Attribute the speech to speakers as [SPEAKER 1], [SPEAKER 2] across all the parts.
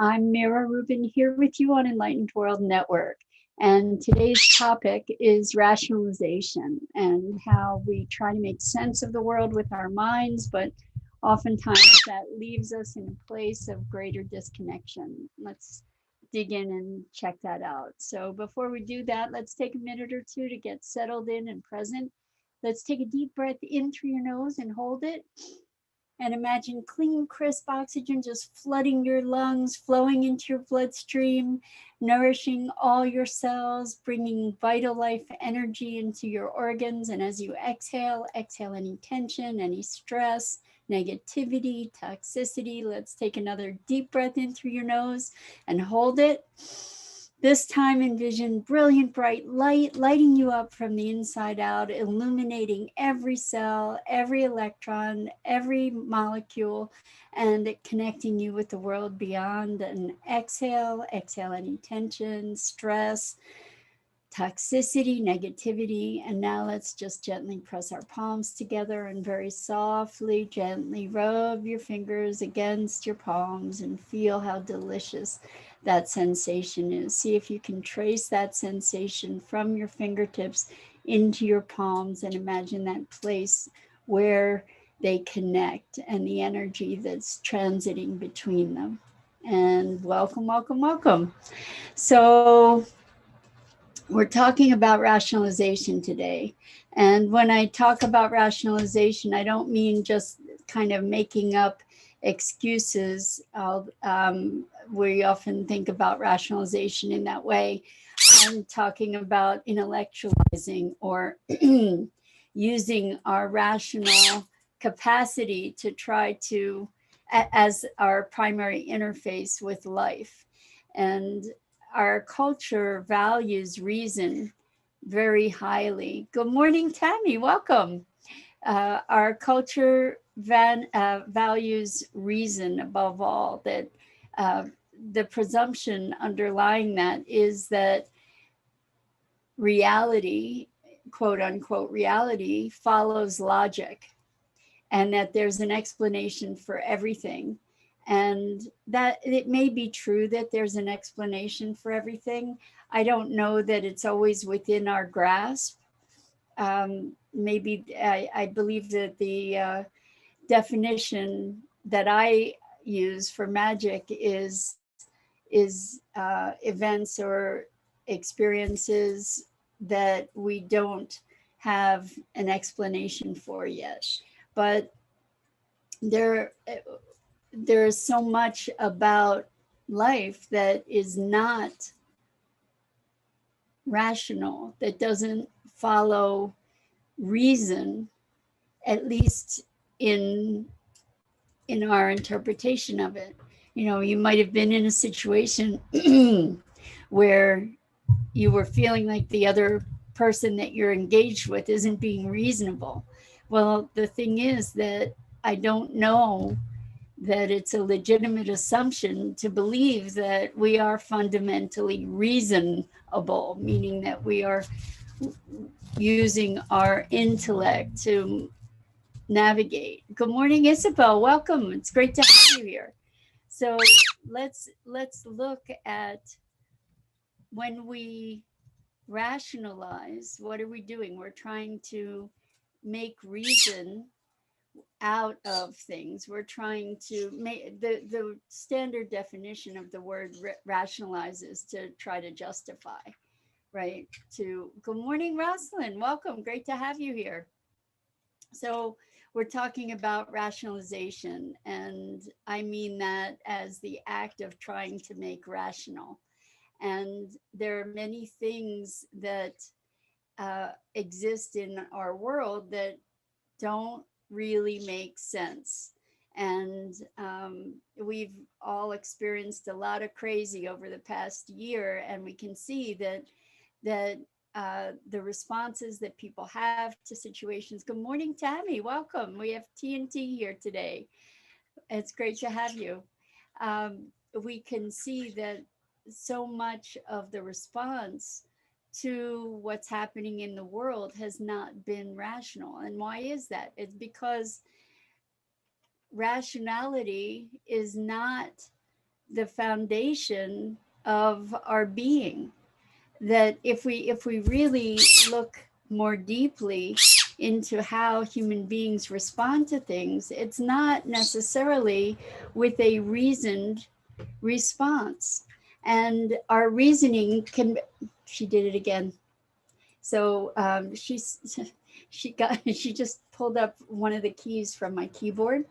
[SPEAKER 1] I'm Mira Rubin here with you on Enlightened World Network. And today's topic is rationalization and how we try to make sense of the world with our minds, but oftentimes that leaves us in a place of greater disconnection. Let's dig in and check that out. So before we do that, let's take a minute or two to get settled in and present. Let's take a deep breath in through your nose and hold it. And imagine clean, crisp oxygen just flooding your lungs, flowing into your bloodstream, nourishing all your cells, bringing vital life energy into your organs. And as you exhale, exhale any tension, any stress, negativity, toxicity. Let's take another deep breath in through your nose and hold it. This time envision brilliant bright light lighting you up from the inside out, illuminating every cell, every electron, every molecule, and connecting you with the world beyond. And exhale, exhale any tension, stress, toxicity, negativity. And now let's just gently press our palms together and very softly, gently rub your fingers against your palms and feel how delicious that sensation is. See if you can trace that sensation from your fingertips into your palms and imagine that place where they connect and the energy that's transiting between them. And welcome, welcome, welcome. So we're talking about rationalization today. And when I talk about rationalization, I don't mean just kind of making up excuses. We often think about rationalization in that way. I'm talking about intellectualizing or using our rational capacity to try to, as our primary interface with life. And our culture values reason very highly. Good morning, Tammy. Welcome. Our culture values reason above all. That the presumption underlying that is that reality, quote unquote, reality follows logic, and that there's an explanation for everything. And that it may be true that there's an explanation for everything. I don't know that it's always within our grasp. Maybe I believe that the definition that I use for magic is events or experiences that we don't have an explanation for yet. But there's so much about life that is not rational, that doesn't follow reason, at least in our interpretation of it. You know, you might have been in a situation where you were feeling like the other person that you're engaged with isn't being reasonable. Well, the thing is that I don't know that it's a legitimate assumption to believe that we are fundamentally reasonable, meaning that we are using our intellect to navigate. Good morning, Isabel. Welcome. It's great to have you here. So let's look at when we rationalize, what are we doing? We're trying to make reason out of things. We're trying to make the standard definition of the word rationalize is to try to justify, right? To good morning, Rosalind. Welcome. Great to have you here. So we're talking about rationalization, and I mean that as the act of trying to make rational. And there are many things that exist in our world that don't really make sense. And we've all experienced a lot of crazy over the past year, and we can see that the responses that people have to situations. Good morning, Tammy. Welcome. We have TNT here today. It's great to have you. We can see that so much of the response to what's happening in the world has not been rational. And why is that? It's because rationality is not the foundation of our being. That if we really look more deeply into how human beings respond to things, it's not necessarily with a reasoned response. And our reasoning can, she did it again. So she just pulled up one of the keys from my keyboard.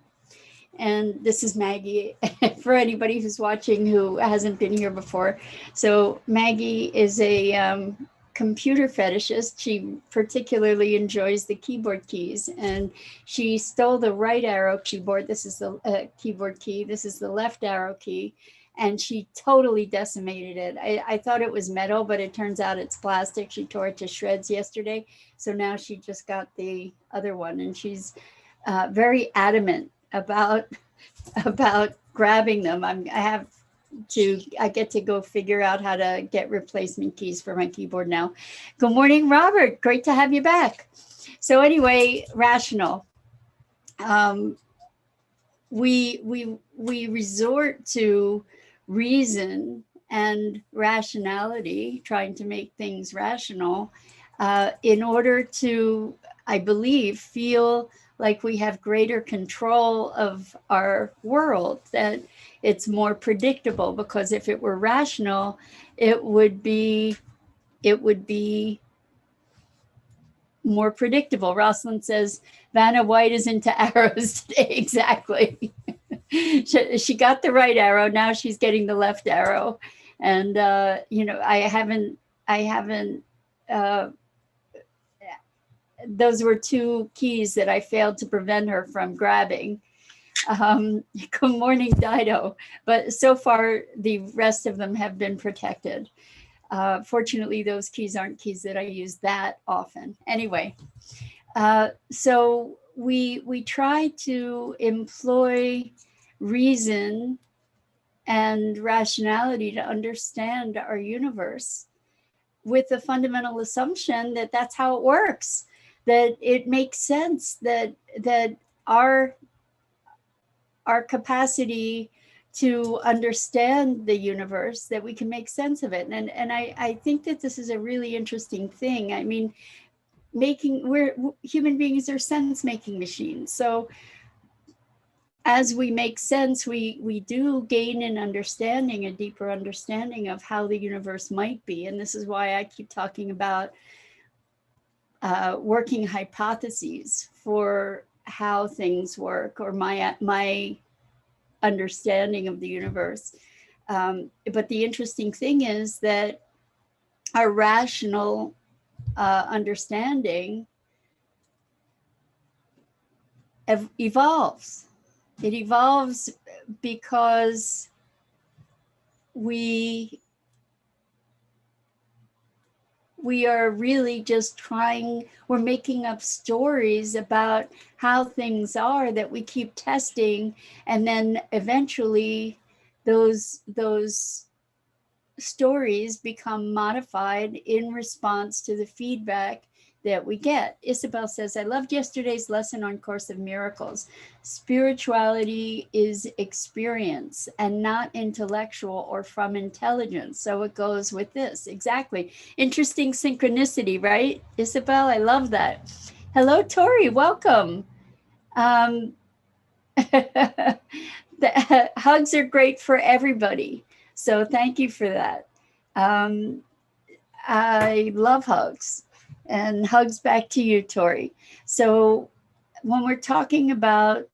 [SPEAKER 1] And this is Maggie, for anybody who's watching who hasn't been here before. So Maggie is a computer fetishist. She particularly enjoys the keyboard keys, and she stole the right arrow keyboard. This is the keyboard key. This is the left arrow key. And she totally decimated it. I thought it was metal, but it turns out it's plastic. She tore it to shreds yesterday. So now she just got the other one, and she's very adamant about grabbing them. I get to go figure out how to get replacement keys for my keyboard now. Good morning, Robert. Great to have you back. So anyway, rational. We resort to reason and rationality, trying to make things rational, in order to, I believe, feel like we have greater control of our world, that it's more predictable. Because if it were rational, it would be more predictable. Rosalind says, Vanna White is into arrows today. Exactly. She got the right arrow. Now she's getting the left arrow. And, I haven't, those were two keys that I failed to prevent her from grabbing. Good morning, Dido. But so far, the rest of them have been protected. Fortunately, those keys aren't keys that I use that often. Anyway, so we try to employ reason and rationality to understand our universe, with the fundamental assumption that that's how it works, that it makes sense, that our capacity to understand the universe, that we can make sense of it. And I think that this is a really interesting thing. I mean, we're human beings are sense making machines. So as we make sense, we do gain an understanding, a deeper understanding of how the universe might be. And this is why I keep talking about working hypotheses for how things work, or my understanding of the universe. But the interesting thing is that our rational understanding evolves. It evolves because we are really just we're making up stories about how things are that we keep testing, and then eventually those stories become modified in response to the feedback that we get. Isabel says, I loved yesterday's lesson on Course of Miracles. Spirituality is experience and not intellectual or from intelligence. So it goes with this. Exactly. Interesting synchronicity, right, Isabel? I love that. Hello, Tori. Welcome. The hugs are great for everybody. So thank you for that. I love hugs. And hugs back to you, Tori. So when we're talking about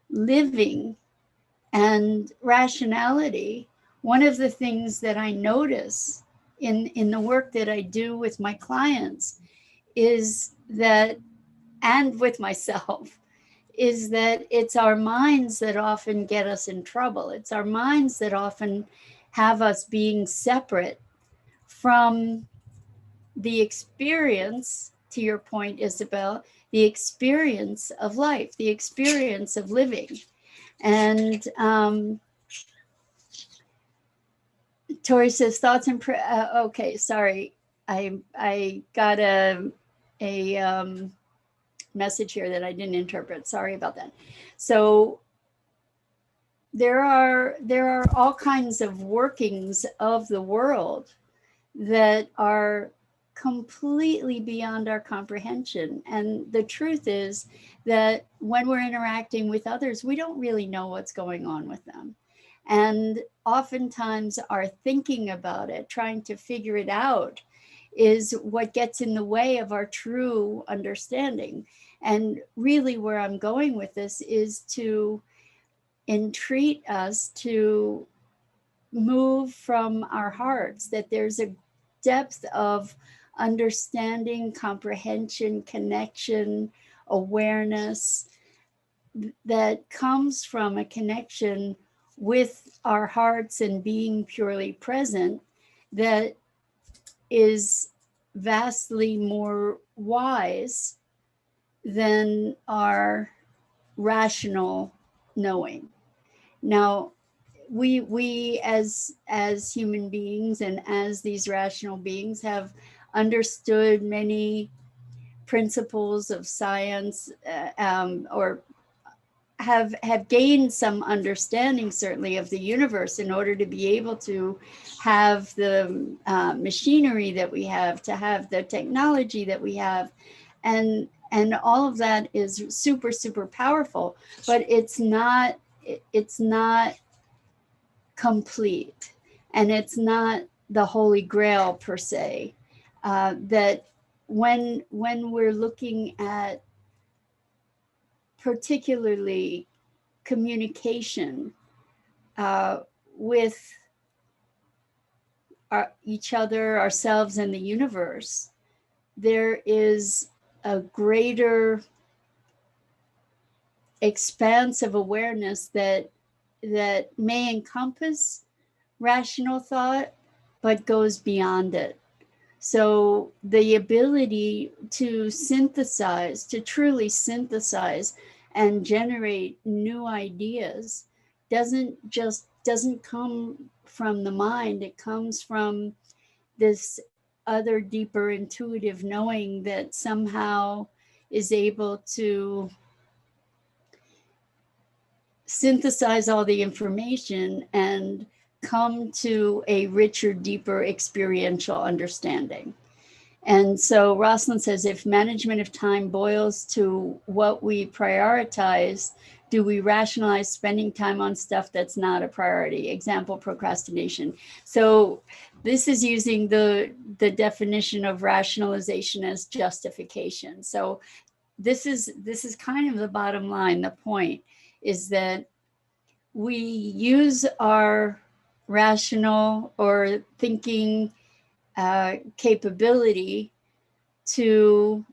[SPEAKER 1] living and rationality, one of the things that I notice in the work that I do with my clients is that, and with myself, is that it's our minds that often get us in trouble. It's our minds that often have us being separate from the experience, to your point, Isabel, the experience of life, the experience of living. And Tori says, thoughts and okay, sorry. I got a message here that I didn't interpret. Sorry about that. So there are all kinds of workings of the world that are completely beyond our comprehension. And the truth is that when we're interacting with others, we don't really know what's going on with them. And oftentimes, our thinking about it, trying to figure it out, is what gets in the way of our true understanding. And really, where I'm going with this is to entreat us to move from our hearts, that there's a depth of understanding, comprehension, connection, awareness that comes from a connection with our hearts and being purely present, that is vastly more wise than our rational knowing. Now, we as human beings and as these rational beings have understood many principles of science, or have gained some understanding, certainly, of the universe, in order to be able to have the machinery that we have, to have the technology that we have, and all of that is super, super powerful, but it's not complete, and it's not the holy grail per se. That when we're looking at particularly communication uh, with each other, ourselves, and the universe, there is a greater expanse of awareness that may encompass rational thought, but goes beyond it. So the ability to synthesize, to truly synthesize and generate new ideas, doesn't come from the mind. It comes from this other deeper intuitive knowing that somehow is able to synthesize all the information and come to a richer, deeper experiential understanding. And so Rosalind says, if management of time boils to what we prioritize, do we rationalize spending time on stuff that's not a priority? Example, procrastination. So this is using the definition of rationalization as justification. So this is kind of the bottom line. The point is that we use our rational or thinking capability to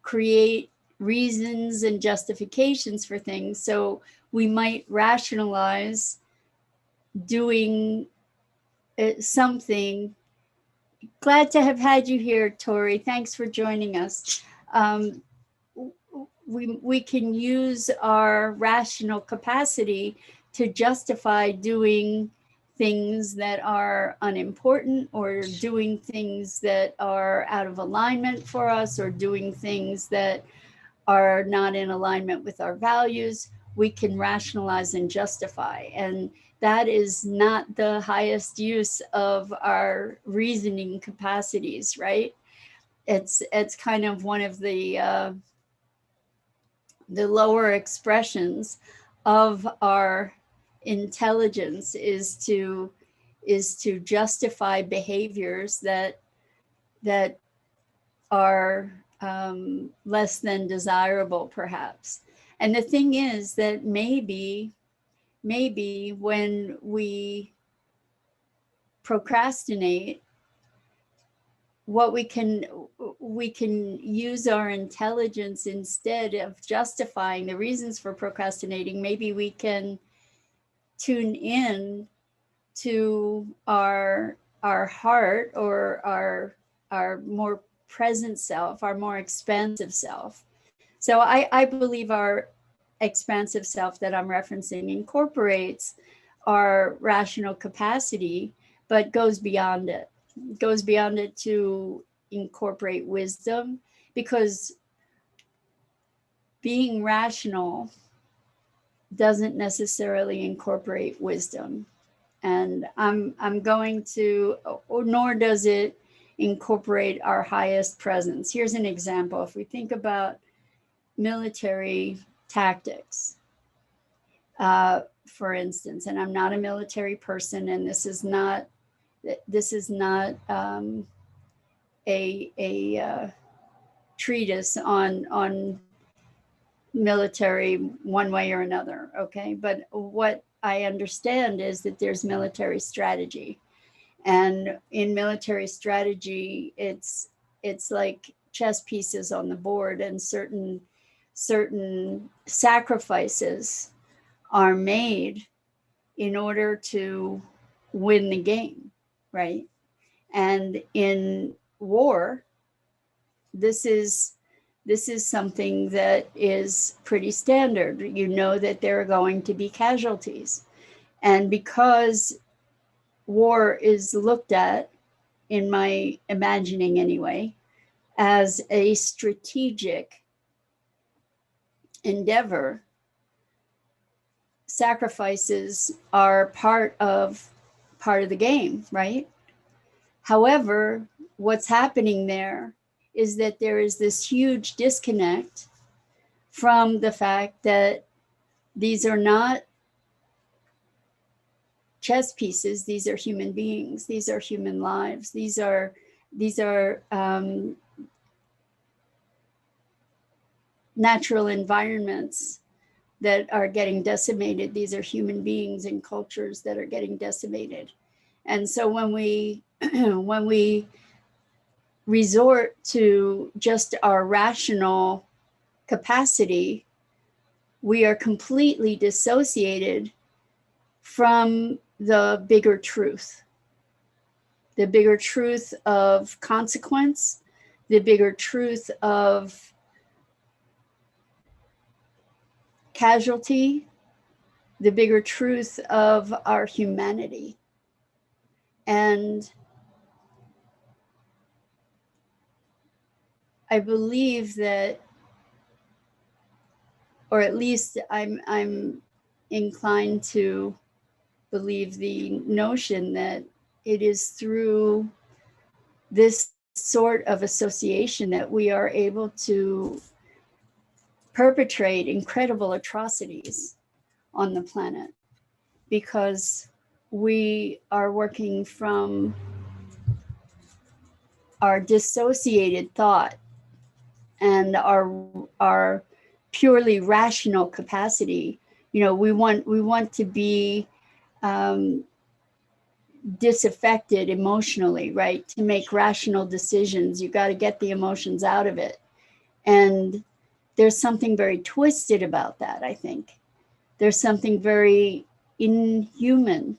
[SPEAKER 1] create reasons and justifications for things. So we might rationalize doing something. Glad to have had you here, Tori. Thanks for joining us. We can use our rational capacity to justify doing things that are unimportant, or doing things that are out of alignment for us, or doing things that are not in alignment with our values. We can rationalize and justify. And that is not the highest use of our reasoning capacities, right? It's kind of one of the lower expressions of our intelligence, is to justify behaviors that are less than desirable, perhaps. And the thing is that maybe when we procrastinate, what we can use our intelligence, instead of justifying the reasons for procrastinating. Maybe we can tune in to our heart, or our more present self, our more expansive self. So I believe our expansive self that I'm referencing incorporates our rational capacity, but goes beyond it. Goes beyond it to incorporate wisdom, because being rational doesn't necessarily incorporate wisdom. And I'm going to, nor does it incorporate our highest presence. Here's an example. If we think about military tactics, for instance, and I'm not a military person, and this is not a treatise on military one way or another, okay? But what I understand is that there's military strategy, and in military strategy, it's like chess pieces on the board, and certain sacrifices are made in order to win the game, right? And in war, this is something that is pretty standard. You know that there are going to be casualties. And because war is looked at, in my imagining anyway, as a strategic endeavor, sacrifices are part of the game, right? However, what's happening there is that there is this huge disconnect from the fact that these are not chess pieces. These are human beings. These are human lives. These are natural environments that are getting decimated. These are human beings and cultures that are getting decimated. And so when we when we resort to just our rational capacity, we are completely dissociated from the bigger truth of consequence, the bigger truth of casualty, the bigger truth of our humanity. And I believe that, or at least I'm inclined to believe the notion that it is through this sort of association that we are able to perpetrate incredible atrocities on the planet, because we are working from our dissociated thought and our purely rational capacity. You know, we want to be disaffected emotionally, right? To make rational decisions, you got to get the emotions out of it. And there's something very twisted about that, I think. There's something very inhuman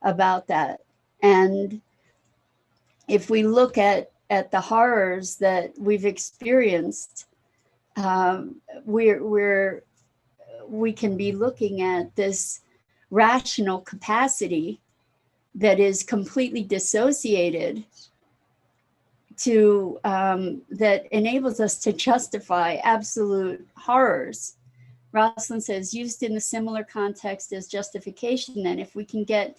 [SPEAKER 1] about that. And if we look at the horrors that we've experienced, we can be looking at this rational capacity that is completely dissociated to that enables us to justify absolute horrors. Rosalind says, used in the similar context as justification, then if we can get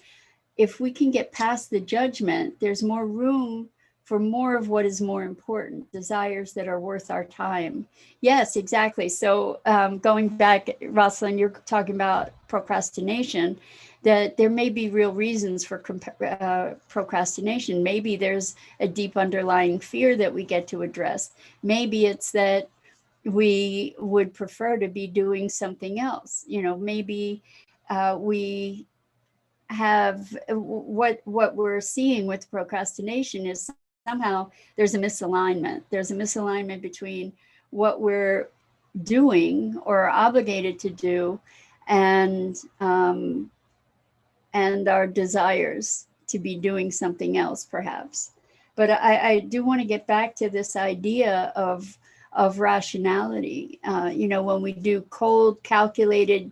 [SPEAKER 1] past the judgment, there's more room for more of what is more important, desires that are worth our time. Yes, exactly. So going back, Rosalind, you're talking about procrastination, that there may be real reasons for procrastination. Maybe there's a deep underlying fear that we get to address. Maybe it's that we would prefer to be doing something else. You know, maybe we have what we're seeing with procrastination is somehow there's a misalignment. There's a misalignment between what we're doing or obligated to do and our desires to be doing something else, perhaps. But I do want to get back to this idea of rationality. You know, when we do cold, calculated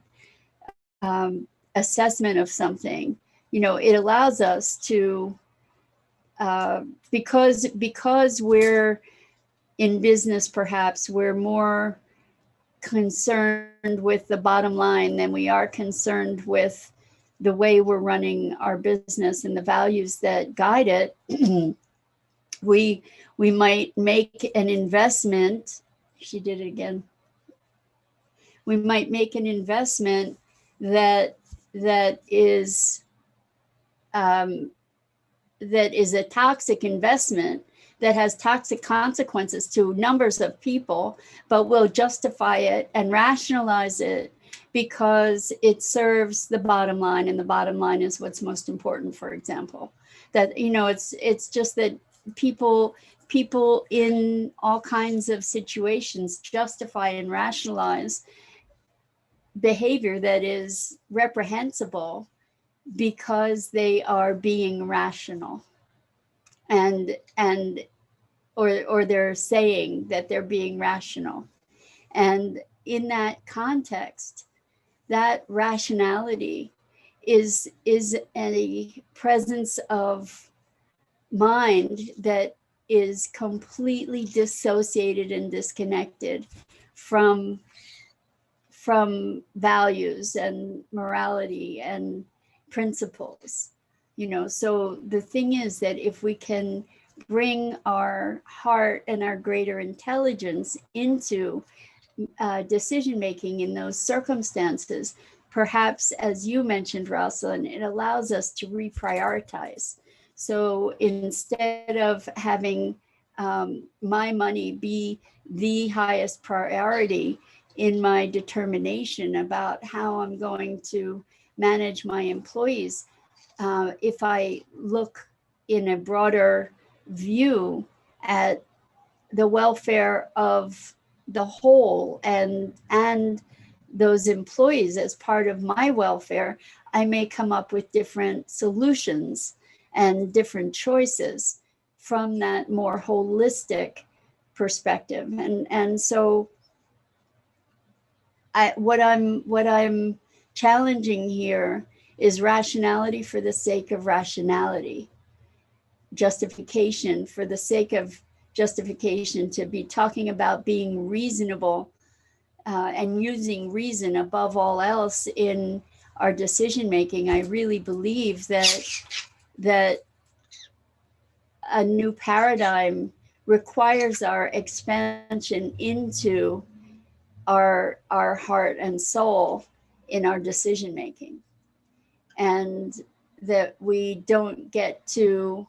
[SPEAKER 1] assessment of something, you know, it allows us to, because we're in business, perhaps we're more concerned with the bottom line than we are concerned with the way we're running our business and the values that guide it, we might make an investment. She did it again. We might make an investment that is a toxic investment that has toxic consequences to numbers of people, but we'll justify it and rationalize it because it serves the bottom line, and the bottom line is what's most important. For example, that, you know, it's just that people in all kinds of situations justify and rationalize behavior that is reprehensible because they are being rational, and or they're saying that they're being rational. And in that context, that rationality is a presence of mind that is completely dissociated and disconnected from values and morality and principles. You know, so the thing is that if we can bring our heart and our greater intelligence into decision making in those circumstances, perhaps, as you mentioned, Rosalind, it allows us to reprioritize. So instead of having my money be the highest priority in my determination about how I'm going to manage my employees, if I look in a broader view at the welfare of the whole and those employees as part of my welfare, I may come up with different solutions and different choices from that more holistic perspective. And so what I'm challenging here is rationality for the sake of rationality, justification for the sake of justification, to be talking about being reasonable and using reason above all else in our decision making. I really believe that a new paradigm requires our expansion into our heart and soul in our decision making, and that we don't get to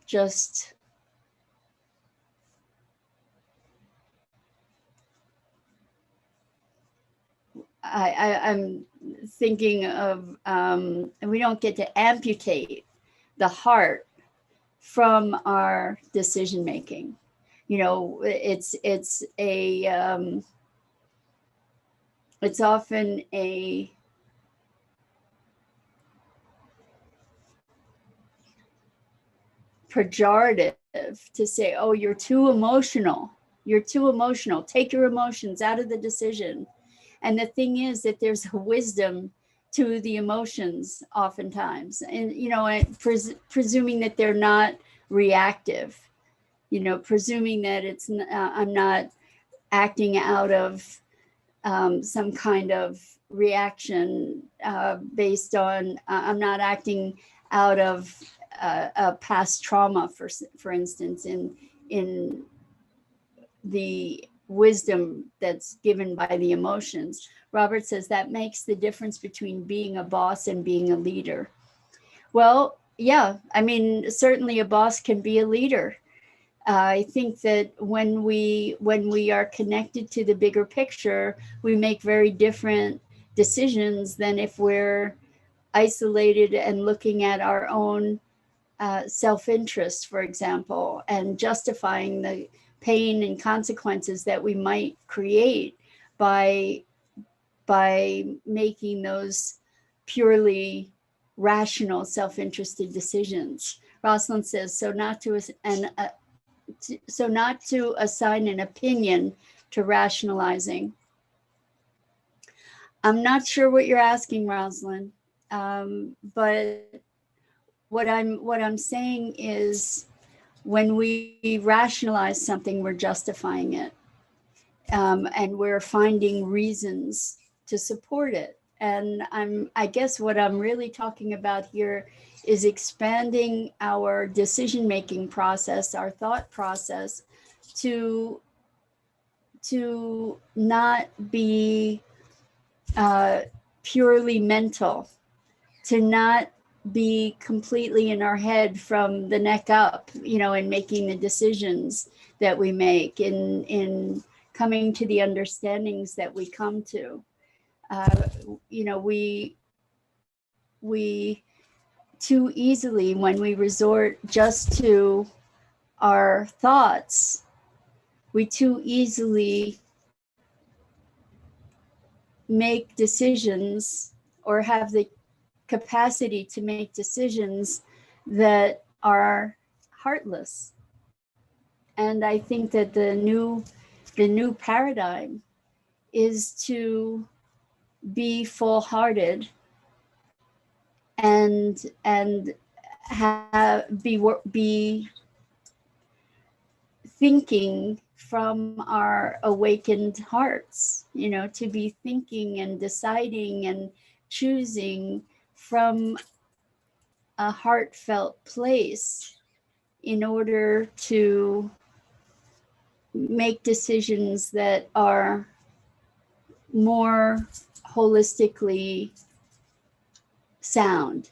[SPEAKER 1] just I'm thinking of we don't get to amputate the heart from our decision making. You know, it's often a pejorative to say, oh, you're too emotional. You're too emotional. Take your emotions out of the decision. And the thing is that there's a wisdom to the emotions oftentimes, and, you know, presuming that they're not reactive, you know, presuming that it's I'm not acting out of some kind of reaction based on I'm not acting out of a past trauma, for instance, in the wisdom that's given by the emotions. Robert says that makes the difference between being a boss and being a leader. Well, yeah, I mean, certainly a boss can be a leader. I think that when we are connected to the bigger picture, we make very different decisions than if we're isolated and looking at our own self-interest, for example, and justifying the pain and consequences that we might create by making those purely rational, self-interested decisions. Rosalind says, so not to assign an opinion to rationalizing. I'm not sure what you're asking, Rosalind, but what I'm saying is when we rationalize something, we're justifying it, and we're finding reasons to support it. And I guess what I'm really talking about here is expanding our decision-making process, our thought process, to not be purely mental, to not be completely in our head from the neck up, in making the decisions that we make, in coming to the understandings that we come to. Uh, we too easily, when we resort just to our thoughts, we too easily make decisions or have the capacity to make decisions that are heartless. And I think that the new paradigm is to be full-hearted and be thinking from our awakened hearts, to be thinking and deciding and choosing from a heartfelt place in order to make decisions that are more holistically sound,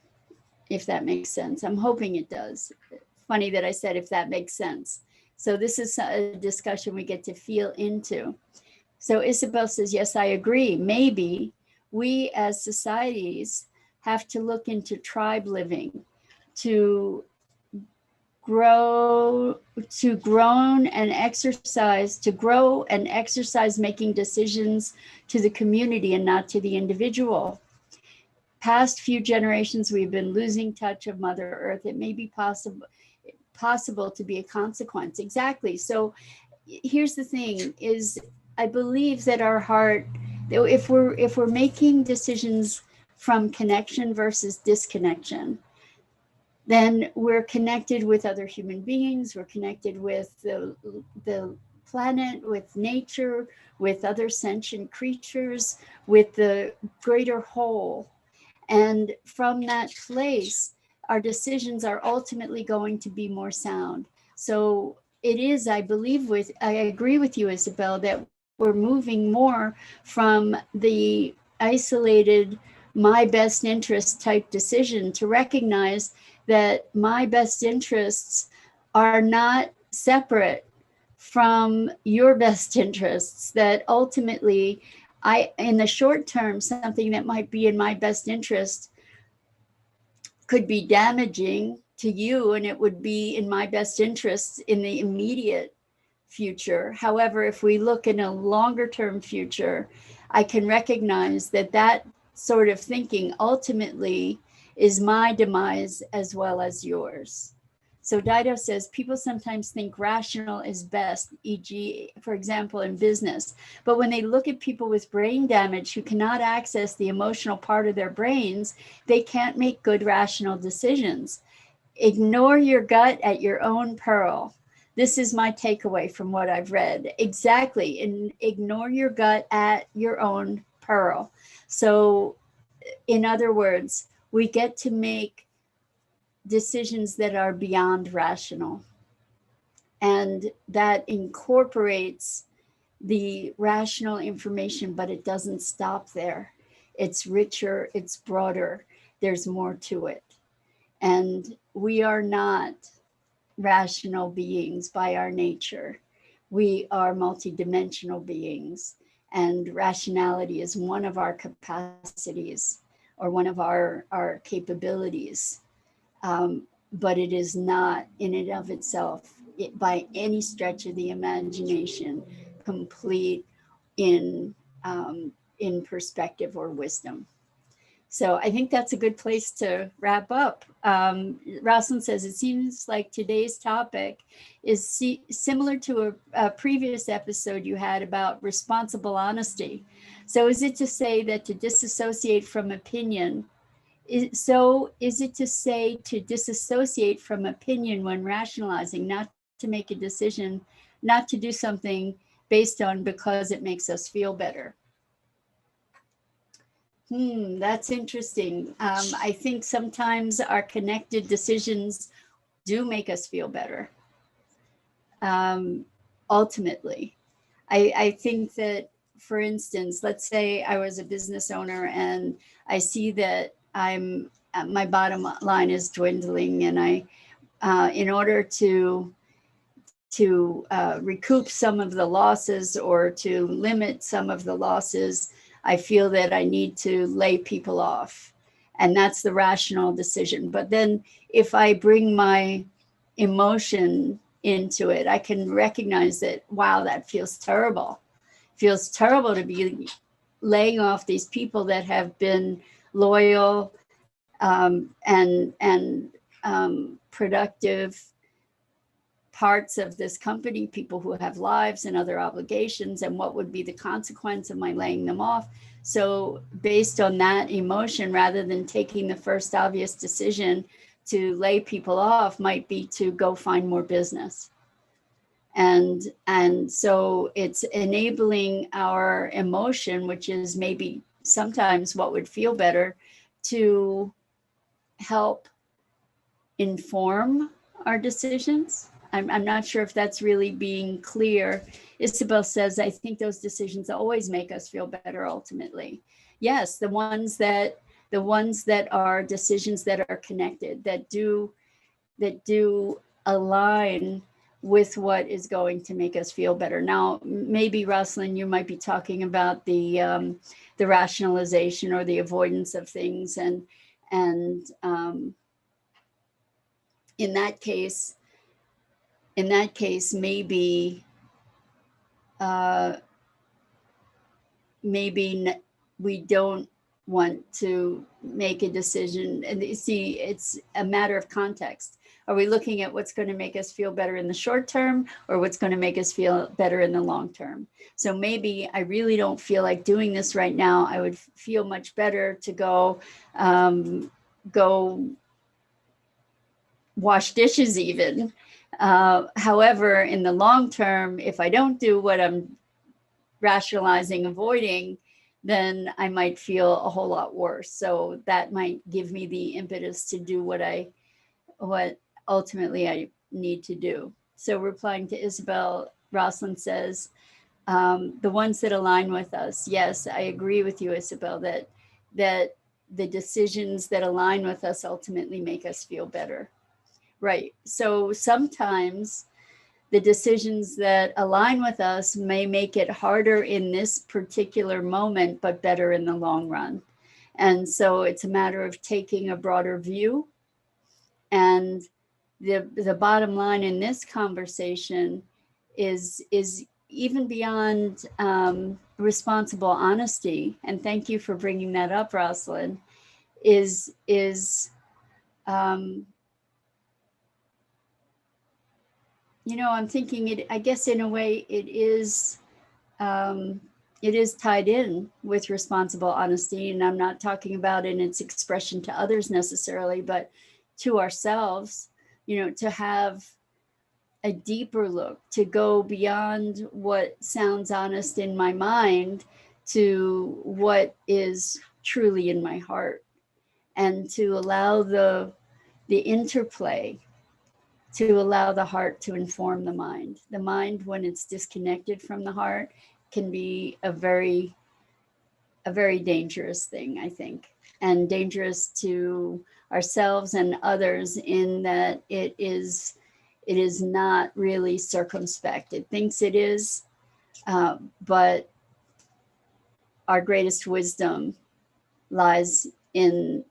[SPEAKER 1] if that makes sense. I'm hoping it does. Funny that I said if that makes sense. So this is a discussion we get to feel into. So Isabel says, yes, I agree. Maybe we as societies have to look into tribe living to grow and exercise making decisions to the community and not to the individual. Past few generations, we've been losing touch of Mother Earth. It may be possible to be a consequence. Exactly. So here's the thing is, I believe that our heart, if we're making decisions from connection versus disconnection, then we're connected with other human beings, we're connected with the planet, with nature, with other sentient creatures, with the greater whole. And from that place, our decisions are ultimately going to be more sound. So it is, I agree with you, Isabel, that we're moving more from the isolated, my best interest type decision to recognize that my best interests are not separate from your best interests, that ultimately in the short term, something that might be in my best interest could be damaging to you, and it would be in my best interests in the immediate future. However, if we look in a longer term future, I can recognize that sort of thinking ultimately is my demise as well as yours. So Dido says, people sometimes think rational is best, e.g., for example, in business. But when they look at people with brain damage who cannot access the emotional part of their brains, they can't make good rational decisions. Ignore your gut at your own peril. This is my takeaway from what I've read. Exactly. And ignore your gut at your own peril. So in other words, we get to make decisions that are beyond rational. And that incorporates the rational information, but it doesn't stop there. It's richer, it's broader, there's more to it. And we are not rational beings by our nature. We are multidimensional beings, and rationality is one of our capacities or one of our capabilities. But it is not in and of itself, by any stretch of the imagination, complete in perspective or wisdom. So I think that's a good place to wrap up. Rosalind says, it seems like today's topic is similar to a previous episode you had about responsible honesty. So is it to say that to disassociate from opinion So is it to say to disassociate from opinion when rationalizing, not to make a decision, not to do something based on because it makes us feel better? That's interesting. I think sometimes our connected decisions do make us feel better. Ultimately, I think that, for instance, let's say I was a business owner and I see that my bottom line is dwindling, and in order to recoup some of the losses or to limit some of the losses, I feel that I need to lay people off. And that's the rational decision. But then if I bring my emotion into it, I can recognize that, wow, that feels terrible. Feels terrible to be laying off these people that have been loyal and productive parts of this company, people who have lives and other obligations, and what would be the consequence of my laying them off. So based on that emotion, rather than taking the first obvious decision to lay people off, might be to go find more business. And so it's enabling our emotion, which is maybe sometimes what would feel better, to help inform our decisions. I'm not sure if that's really being clear. Isabel says, I think those decisions always make us feel better ultimately. Yes, the ones that are decisions that are connected, that do align with what is going to make us feel better. Now, maybe Rosalind, you might be talking about the rationalization or the avoidance of things, and in that case, maybe we don't want to make a decision. And you see, it's a matter of context. Are we looking at what's going to make us feel better in the short term, or what's going to make us feel better in the long term? So maybe I really don't feel like doing this right now. I would feel much better to go wash dishes even. However, in the long term, if I don't do what I'm rationalizing, avoiding, then I might feel a whole lot worse. So that might give me the impetus to do what ultimately I need to do. So replying to Isabel, Rosalind says, the ones that align with us. Yes, I agree with you, Isabel, that the decisions that align with us ultimately make us feel better. Right. So sometimes the decisions that align with us may make it harder in this particular moment, but better in the long run. And so it's a matter of taking a broader view. And the bottom line in this conversation is even beyond responsible honesty. And thank you for bringing that up, Rosalind. I'm thinking I guess in a way it is tied in with responsible honesty. And I'm not talking about in its expression to others necessarily, but to ourselves, to have a deeper look, to go beyond what sounds honest in my mind to what is truly in my heart, and to allow the interplay, to allow the heart to inform the mind. The mind, when it's disconnected from the heart, can be a very dangerous thing, I think, and dangerous to ourselves and others, in that it is not really circumspect. It thinks it is, but our greatest wisdom lies in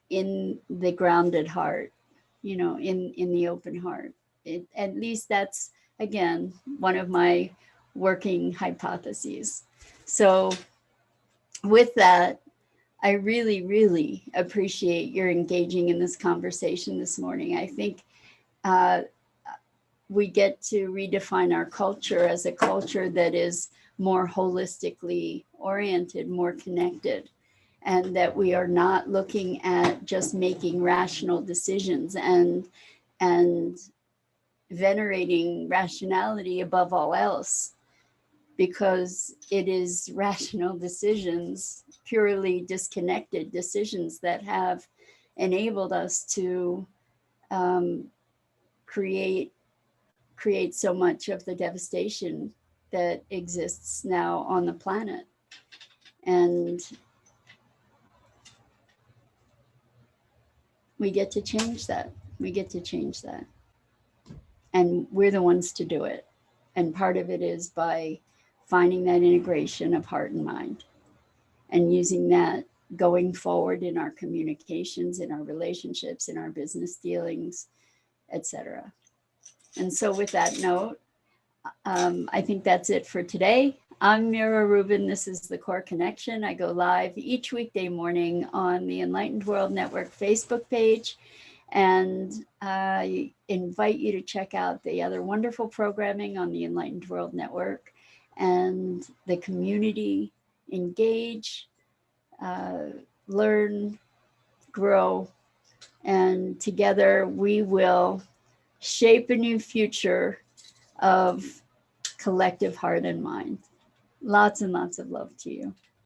[SPEAKER 1] the grounded heart, in the open heart. At least that's, again, one of my working hypotheses. So with that, I really, really appreciate your engaging in this conversation this morning. I think we get to redefine our culture as a culture that is more holistically oriented, more connected. and that we are not looking at just making rational decisions and venerating rationality above all else, because it is rational decisions, purely disconnected decisions, that have enabled us to um, create so much of the devastation that exists now on the planet. And we get to change that. We get to change that. And we're the ones to do it. And part of it is by finding that integration of heart and mind and using that going forward in our communications, in our relationships, in our business dealings, etc. And so with that note, I think that's it for today. I'm Mira Rubin. This is The Core Connection. I go live each weekday morning on the Enlightened World Network Facebook page. And I invite you to check out the other wonderful programming on the Enlightened World Network and the community. Engage, learn, grow, and together we will shape a new future of collective heart and mind. Lots and lots of love to you.